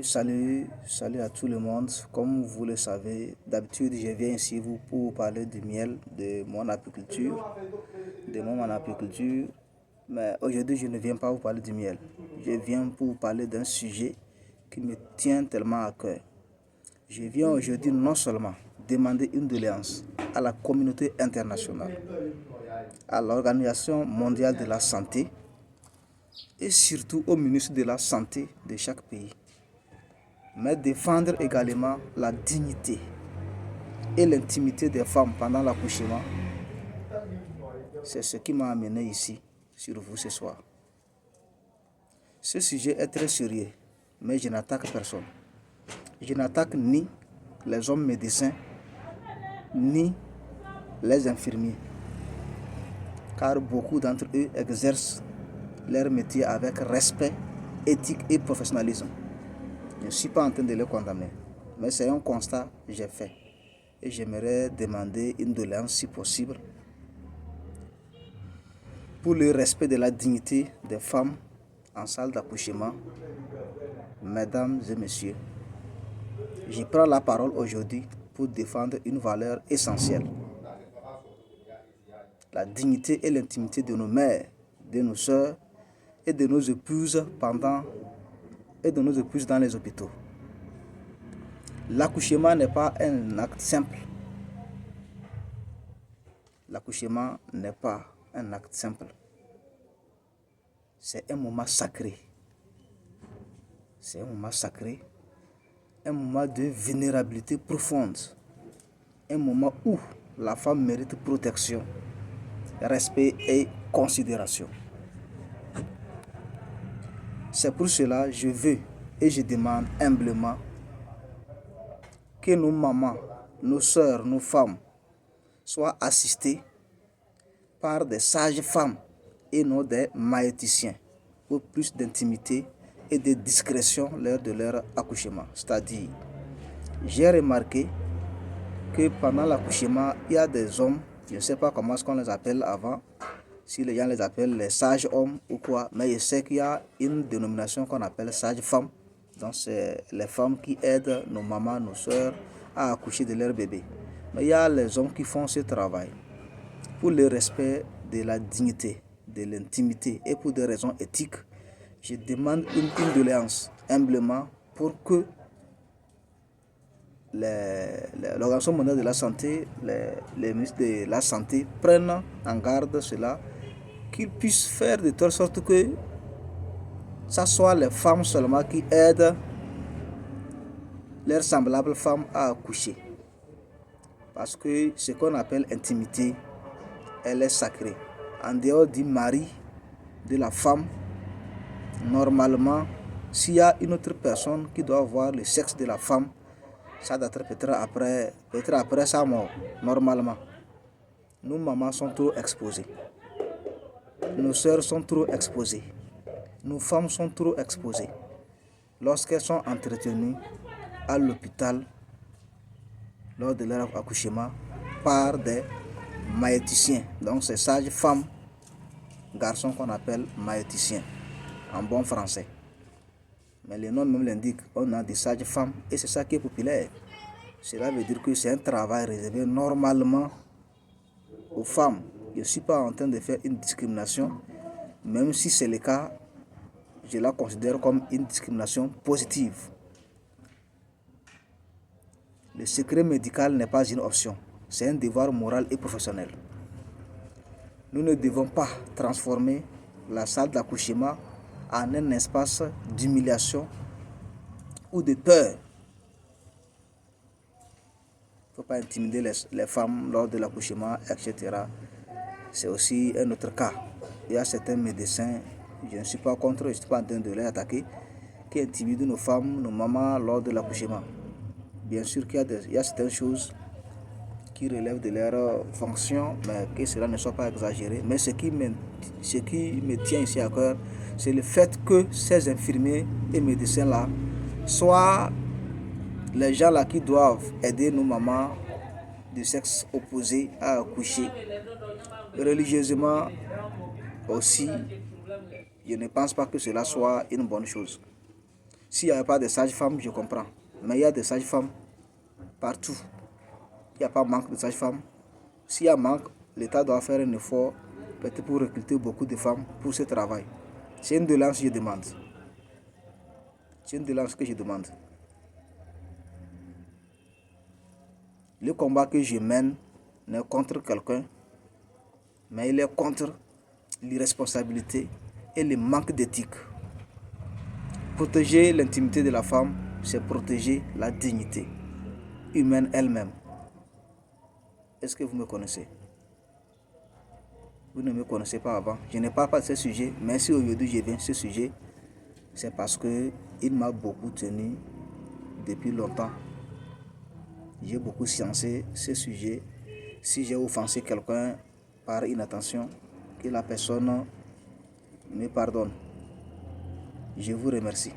Salut, salut à tout le monde. Comme vous le savez, d'habitude, je viens ici pour vous parler du miel, de mon apiculture. Mais aujourd'hui, je ne viens pas vous parler du miel. Je viens pour vous parler d'un sujet qui me tient tellement à cœur. Je viens aujourd'hui non seulement demander une doléance à la communauté internationale, à l'Organisation mondiale de la santé et surtout au ministre de la Santé de chaque pays, mais défendre également la dignité et l'intimité des femmes pendant l'accouchement. C'est ce qui m'a amené ici, sur vous ce soir. Ce sujet est très sérieux, mais je n'attaque personne. Je n'attaque ni les hommes médecins, ni les infirmiers, car beaucoup d'entre eux exercent leur métier avec respect, éthique et professionnalisme. Je ne suis pas en train de les condamner, mais c'est un constat que j'ai fait. Et j'aimerais demander une doléance si possible pour le respect de la dignité des femmes en salle d'accouchement. Mesdames et messieurs, je prends la parole aujourd'hui pour défendre une valeur essentielle: la dignité et l'intimité de nos mères, de nos soeurs et de nos épouses dans les hôpitaux. L'accouchement n'est pas un acte simple. L'accouchement n'est pas un acte simple. C'est un moment sacré. C'est un moment sacré, un moment de vulnérabilité profonde, un moment où la femme mérite protection, respect et considération. C'est pour cela que je veux et je demande humblement que nos mamans, nos soeurs, nos femmes soient assistées par des sages-femmes et non des maïticiens pour plus d'intimité et de discrétion lors de leur accouchement. C'est-à-dire, j'ai remarqué que pendant l'accouchement, il y a des hommes, je ne sais pas comment est-ce qu'on les appelle avant, si les gens les appellent les sages hommes ou quoi, mais je sais qu'il y a une dénomination qu'on appelle sage femmes. Donc c'est les femmes qui aident nos mamans, nos soeurs à accoucher de leur bébé. Mais il y a les hommes qui font ce travail pour le respect de la dignité, de l'intimité et pour des raisons éthiques. Je demande une doléance humblement pour que l'Organisation mondiale de la santé, les ministres de la santé prennent en garde cela, qu'ils puissent faire de telle sorte que ce soit les femmes seulement qui aident leurs semblables femmes à accoucher. Parce que ce qu'on appelle intimité, elle est sacrée. En dehors du mari, de la femme, normalement, s'il y a une autre personne qui doit voir le sexe de la femme, ça doit être peut-être après sa mort, normalement. Nos mamans sont trop exposées. Nos soeurs sont trop exposées. Nos femmes sont trop exposées. Lorsqu'elles sont entretenues à l'hôpital, lors de leur accouchement, par des maïticiens. Donc c'est sages-femmes, garçons qu'on appelle maïticiens, en bon français. Mais le nom même l'indique, on a des sages-femmes et c'est ça qui est populaire. Cela veut dire que c'est un travail réservé normalement aux femmes. Je ne suis pas en train de faire une discrimination, même si c'est le cas, je la considère comme une discrimination positive. Le secret médical n'est pas une option, c'est un devoir moral et professionnel. Nous ne devons pas transformer la salle d'accouchement en un espace d'humiliation ou de peur. Il ne faut pas intimider les femmes lors de l'accouchement, etc. C'est aussi un autre cas. Il y a certains médecins, je ne suis pas contre, je ne suis pas en train de les attaquer, qui intimident nos femmes, nos mamans lors de l'accouchement. Bien sûr qu'il y a certaines choses qui relèvent de leur fonction, mais que cela ne soit pas exagéré. Mais ce qui me tient ici à cœur, c'est le fait que ces infirmiers et médecins-là soient les gens-là qui doivent aider nos mamans de sexe opposé à accoucher. Religieusement aussi, je ne pense pas que cela soit une bonne chose. S'il n'y a pas de sages-femmes, je comprends. Mais il y a des sages-femmes partout. Il n'y a pas manque de sages-femmes. S'il y a manque, l'État doit faire un effort peut-être pour recruter beaucoup de femmes pour ce travail. C'est une doléance que je demande. C'est une doléance que je demande. Le combat que je mène n'est contre quelqu'un, mais il est contre l'irresponsabilité et le manque d'éthique. Protéger l'intimité de la femme, c'est protéger la dignité humaine elle-même. Est-ce que vous me connaissez? Vous ne me connaissez pas avant. Je n'ai pas parlé de ce sujet, mais si aujourd'hui je viens ce sujet, c'est parce qu'il m'a beaucoup tenu depuis longtemps. J'ai beaucoup sciencé ce sujet. Si j'ai offensé quelqu'un par inattention, que la personne me pardonne. Je vous remercie.